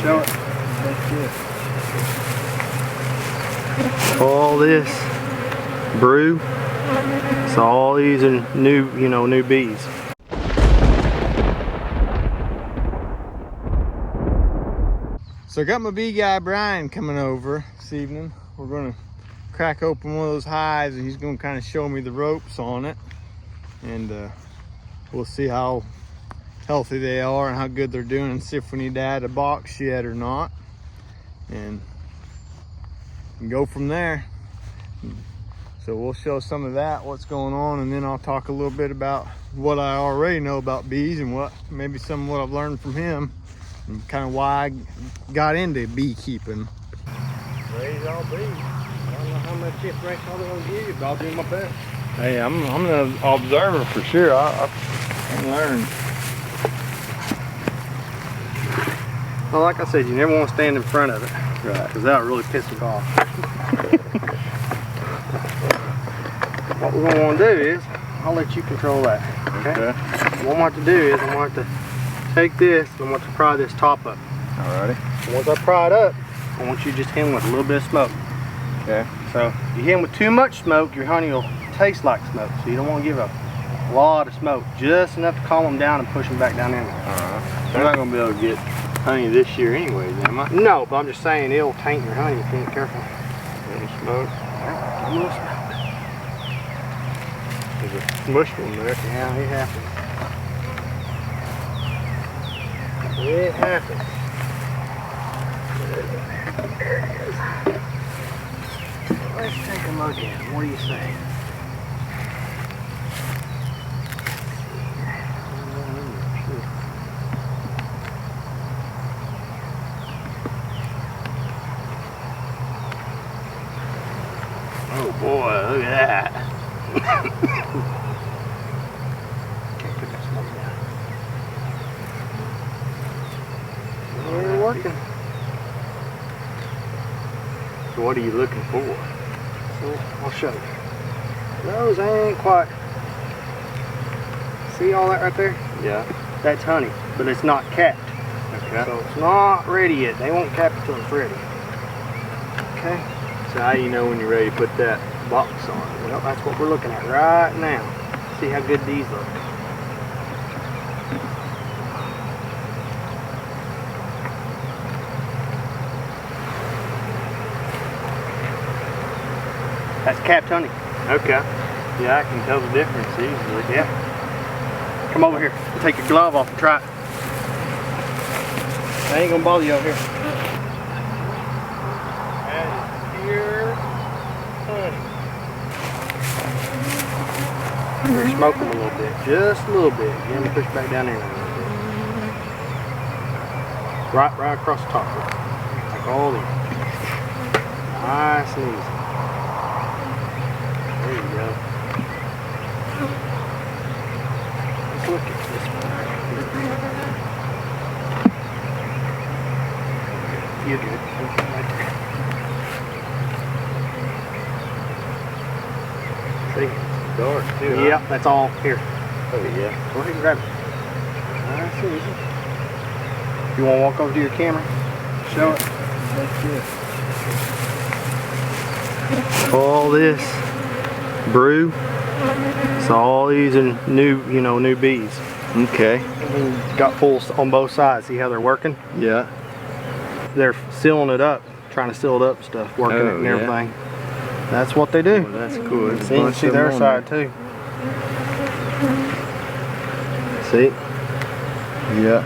Show it. All this brew. So all these are new, new bees. So I got my bee guy Brian coming over this evening. We're gonna crack open one of those hives and he's gonna kind of show me the ropes on it. And we'll see how healthy they are and how good they're doing and see if we need to add a box yet or not. And go from there. So we'll show some of that, what's going on, and then I'll talk a little bit about what I already know about bees and maybe some of what I've learned from him and kind of why I got into beekeeping. Raise all bees. I don't know how much information I'm going to give you, but I'll do my best. Hey, I'm an observer for sure. I learn. Well, like I said, you never want to stand in front of it, right? Because that would really piss it off. What we're gonna want to do is, I'll let you control that. Okay. What I want to do is, I want to take this and I want to pry this top up. Alrighty. Once I pry it up, I want you to just hit them with a little bit of smoke. Okay. So if you hit them with too much smoke, your honey will taste like smoke. So you don't want to give a lot of smoke, just enough to calm them down and push them back down in there. I'm not gonna be able to get honey this year anyways, am I? No, but I'm just saying it'll taint your honey if you ain't careful. Any smoke? A little smoke. There's a smush one there. Yeah, it happens. It happens. There it is. Let's take a look at it. What do you say? Oh boy, look at that. Okay, put that smoke down. We're working. So what are you looking for? So I'll show you. Those ain't quite. See all that right there? Yeah. That's honey, but it's not capped. Okay. So it's not ready yet. They won't cap it till it's ready. Okay. So how do you know when you're ready to put that box on? Well, that's what we're looking at right now. See how good these look. That's capped honey. Okay. Yeah, I can tell the difference easily. Yeah. Come over here and take your glove off and try it. I ain't gonna bother you over here. That is pure honey. We're smoking a little bit, just a little bit. Again, push back down there a little bit. Right across the top. Like all these. Nice and easy. There you go. Let's look at this one. You're good. Right there. See? Dark too. Yep, that's all here. Oh yeah. Go ahead and grab it. Nice and easy. You want to walk over to your camera? Show it. That's it. All this brew. So all these are new, new bees. Okay. Got pulls on both sides. See how they're working? Yeah. They're sealing it up, trying to seal it up and stuff, working it and everything. That's what they do. Well, that's cool. See, you can see their side too. See? Yeah.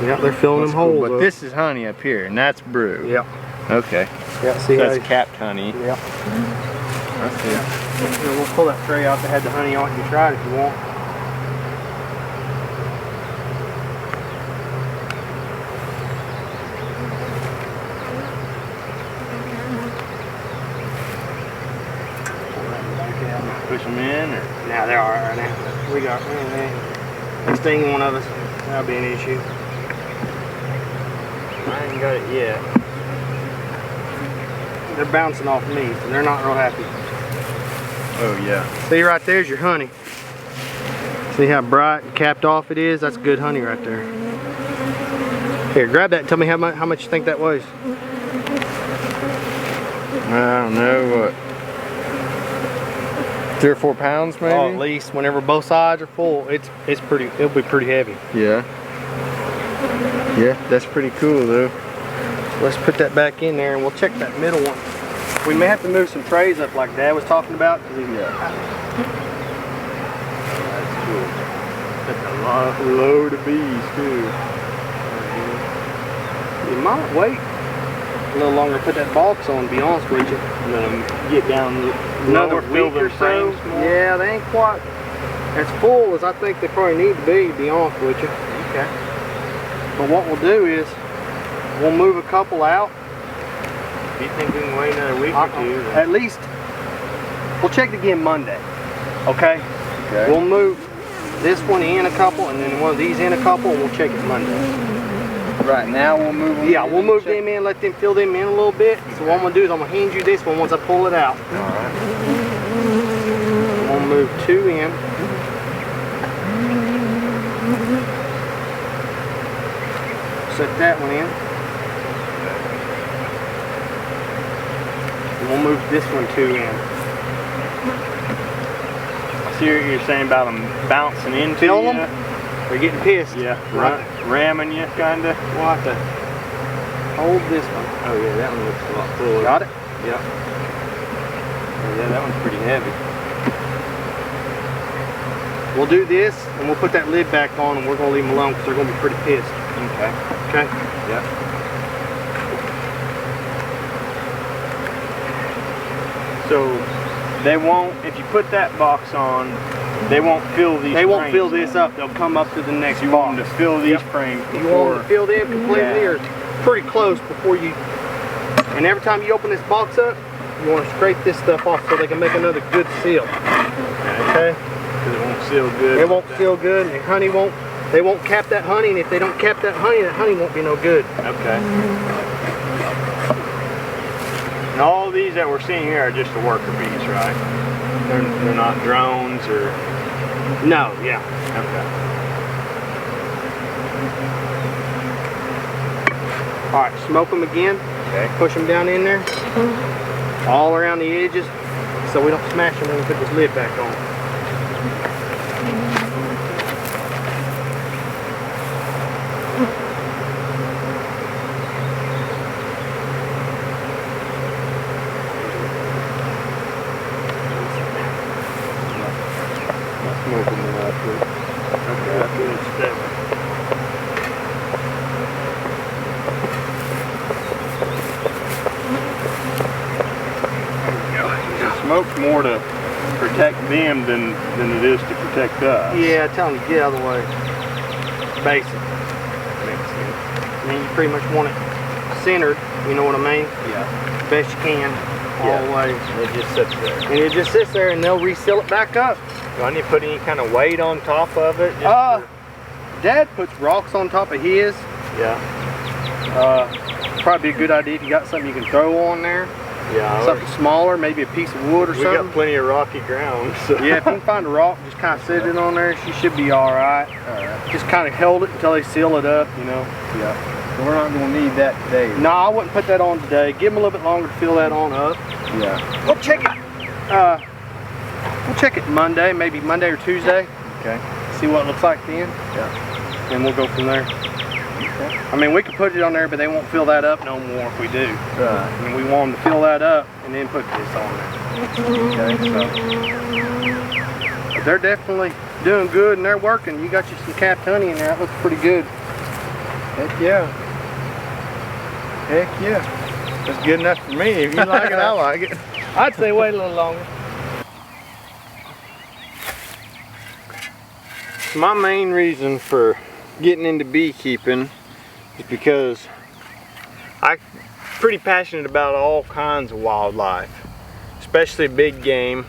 Yeah, they're filling them holes. But this is honey up here, and that's brew. Yep. Okay. Yeah, see That's capped honey. Yep. I see. So we'll pull that tray out that had the honey on it. You can try it if you want. Push them in, or Now they're all right now. We got they sting one of us. That'll be an issue. I ain't got it yet. They're bouncing off me, so they're not real happy. Oh yeah. See, right there's your honey. See how bright and capped off it is? That's good honey right there. Here, grab that and tell me how much you think that weighs. I don't know, what, 3 or 4 pounds maybe? Oh, at least whenever both sides are full, it'll be pretty heavy. Yeah. Yeah, that's pretty cool though. Let's put that back in there and we'll check that middle one. We may have to move some trays up like Dad was talking about. Yeah. That's cool. That's a load of bees too. You might wait a little longer to put that box on, to be honest with you. And then get down Another week or so. Yeah, they ain't quite as full as I think they probably need to be honest with you. Okay. But what we'll do is, we'll move a couple out. Do you think we can wait another week or two? At least, we'll check it again Monday. Okay? Okay. We'll move this one in a couple, and then one of these in a couple, and we'll check it Monday. Right now we'll move them. Yeah, we'll move them in, let them fill them in a little bit. So what I'm gonna do is I'm gonna hand you this one once I pull it out. Alright. I'm gonna move 2 in. Set that one in. And we'll move this one 2 in. I see what you're saying about them bouncing into Feel you. them? They're getting pissed. Yeah, right. Ramming you, kinda. We'll have to hold this one. Oh yeah, that one looks a lot fuller. Got it? Yeah. Oh, yeah, that one's pretty heavy. We'll do this, and we'll put that lid back on, and we're gonna leave them alone because they're gonna be pretty pissed. Okay. Okay? Yeah. So they won't, if you put that box on, they won't fill these. They won't frames. fill this up. They'll come up to the next You box. want them to fill these frames before. You want them to fill them completely, Yeah. or pretty close before you. And every time you open this box up, you want to scrape this stuff off so they can make another good seal. Okay? Because it won't seal good. It won't seal good, and honey won't. They won't cap that honey, and if they don't cap that honey won't be no good. Okay. And all these that we're seeing here are just the worker bees, right? They're not drones or. No, yeah. Okay. All right, smoke them again. Okay. Push them down in there, all around the edges, so we don't smash them when we put this lid back on. Smoke them up. Okay, that's good stuff. Smoke's more to protect them than it is to protect us. Yeah, tell them to get out of the way. Basic. Makes sense. I mean, you pretty much want it centered, you know what I mean? Yeah. Best you can, all the way. It just sits there. And it just sits there and they'll reseal it back up. Do I need to put any kind of weight on top of it? Dad puts rocks on top of his. Yeah. Probably a good idea if you got something you can throw on there. Yeah. Something smaller, maybe a piece of wood or We something. got plenty of rocky ground. So. Yeah, if you can find a rock, just kind of set it on there, she should be all right. Just kind of hold it until they seal it up, you know. Yeah. So we're not going to need that today. No, I wouldn't put that on today. Give them a little bit longer to fill that on up. Yeah. We'll check it. We'll check it Monday, maybe Monday or Tuesday. Okay. See what it looks like then. Yeah. And we'll go from there. Okay. I mean, we could put it on there, but they won't fill that up no more if we do. Right. And we want them to fill that up and then put this on there. Okay. So, but they're definitely doing good and they're working. You got you some capped honey in there. That looks pretty good. Heck yeah. Heck yeah. That's good enough for me. If you like it, I like it. I'd say wait a little longer. My main reason for getting into beekeeping is because I'm pretty passionate about all kinds of wildlife, especially big game.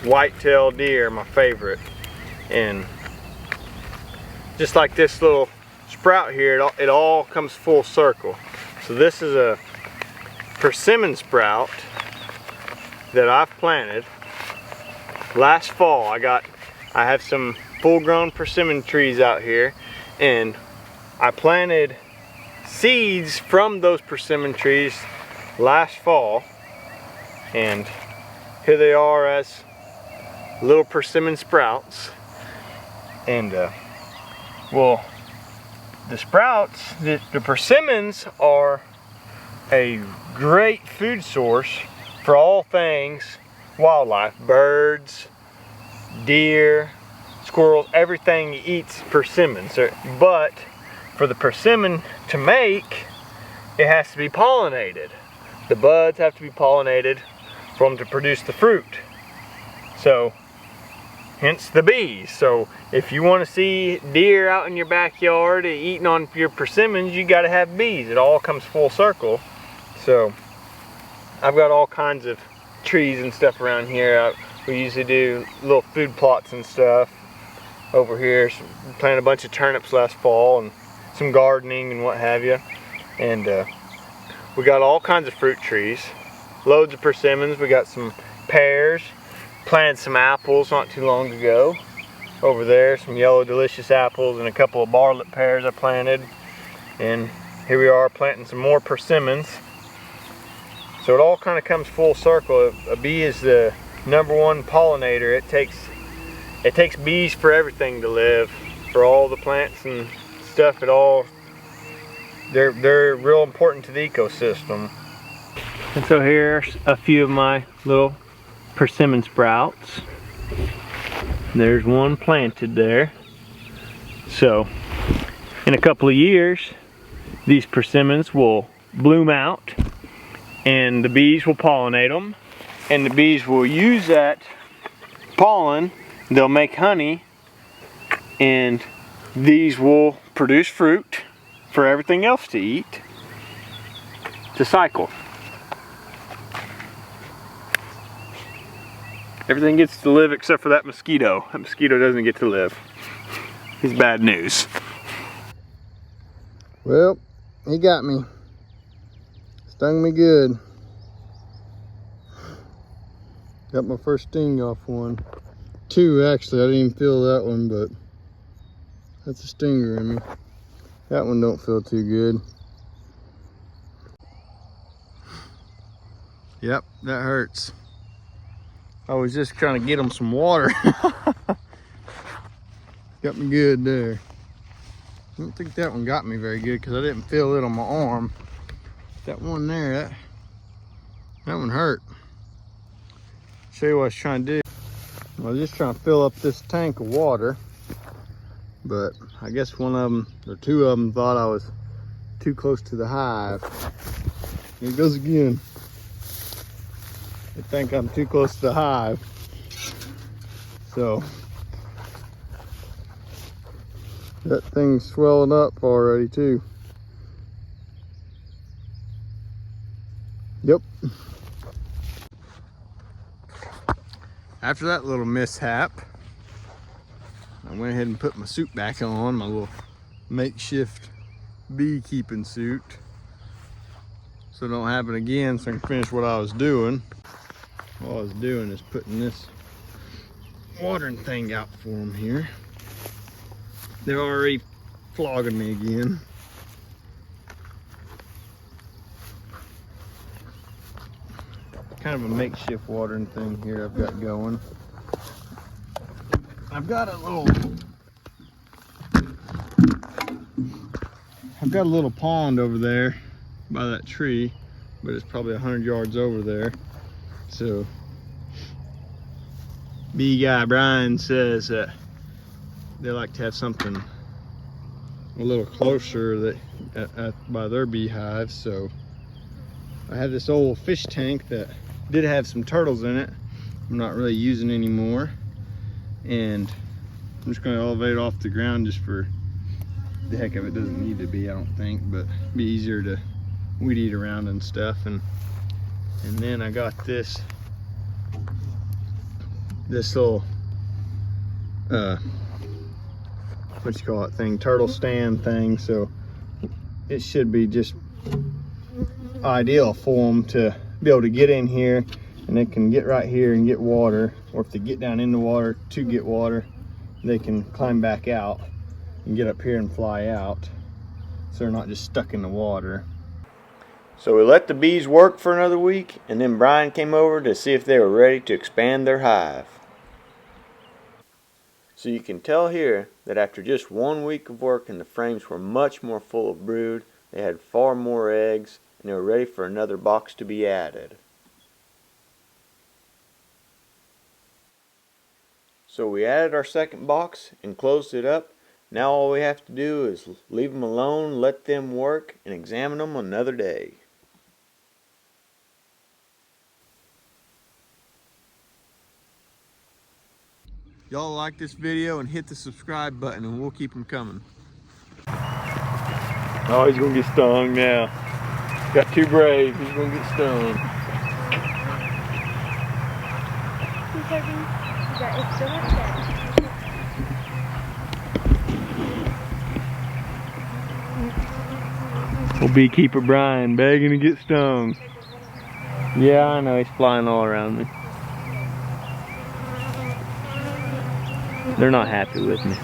White-tailed deer, my favorite. And just like this little sprout here, it all comes full circle. So this is a persimmon sprout that I've planted last fall. I have some full-grown persimmon trees out here, and I planted seeds from those persimmon trees last fall, and here they are as little persimmon sprouts. And well, the sprouts, the persimmons are a great food source for all things wildlife, birds, deer, squirrels, everything eats persimmons. But for the persimmon to make, it has to be pollinated. The buds have to be pollinated for them to produce the fruit. So, hence the bees. So, if you want to see deer out in your backyard eating on your persimmons, you got to have bees. It all comes full circle. So, I've got all kinds of trees and stuff around here. We usually do little food plots and stuff over here. So we planted a bunch of turnips last fall and some gardening and what have you. And we got all kinds of fruit trees, loads of persimmons. We got some pears, planted some apples not too long ago over there, some yellow delicious apples and a couple of barlet pears I planted. And here we are planting some more persimmons. So it all kind of comes full circle. A bee is the #1 pollinator. It takes bees for everything to live, for all the plants and stuff. They're real important to the ecosystem. And so here's a few of my little persimmon sprouts. There's one planted there. So in a couple of years, these persimmons will bloom out, and the bees will pollinate them, and the bees will use that pollen. They'll make honey, and these will produce fruit for everything else to eat. It's a cycle. Everything gets to live except for that mosquito. That mosquito doesn't get to live. He's bad news. Well, he got me. Stung me good. Got my first sting off one. 2 actually, I didn't even feel that one, but that's a stinger in me. That one don't feel too good. Yep, that hurts. I was just trying to get them some water. Got me good there. I don't think that one got me very good because I didn't feel it on my arm. That one there, that one hurt. Show you what I was trying to do. I was just trying to fill up this tank of water, but I guess one of them, or 2 of them, thought I was too close to the hive. Here it goes again. They think I'm too close to the hive. So, that thing's swelling up already too. Yep. After that little mishap, I went ahead and put my suit back on, my little makeshift beekeeping suit, so it don't happen again, so I can finish what I was doing. All I was doing is putting this watering thing out for them here. They're already flogging me again. Kind of a makeshift watering thing here I've got going. I've got a little pond over there by that tree, but it's probably 100 yards over there. So bee guy Brian says that they like to have something a little closer by their beehive. So I have this old fish tank that did have some turtles in it. I'm not really using anymore, and I'm just going to elevate it off the ground just for the heck of it. Doesn't need to be, I don't think, but it'd be easier to weed eat around and stuff. And then I got this little what you call it thing, turtle stand thing. So it should be just ideal for them to be able to get in here, and they can get right here and get water, or if they get down in the water to get water, they can climb back out and get up here and fly out. so they're not just stuck in the water. So we let the bees work for another week, and then Brian came over to see if they were ready to expand their hive. So you can tell here that after just 1 week of working, the frames were much more full of brood, they had far more eggs, and they were ready for another box to be added. So we added our second box and closed it up. Now all we have to do is leave them alone, let them work, and examine them another day. Y'all like this video and hit the subscribe button and we'll keep them coming. Oh, he's gonna get stung now. Got too brave, he's gonna get stung. Well, beekeeper Brian begging to get stung. Yeah, I know, he's flying all around me. They're not happy with me.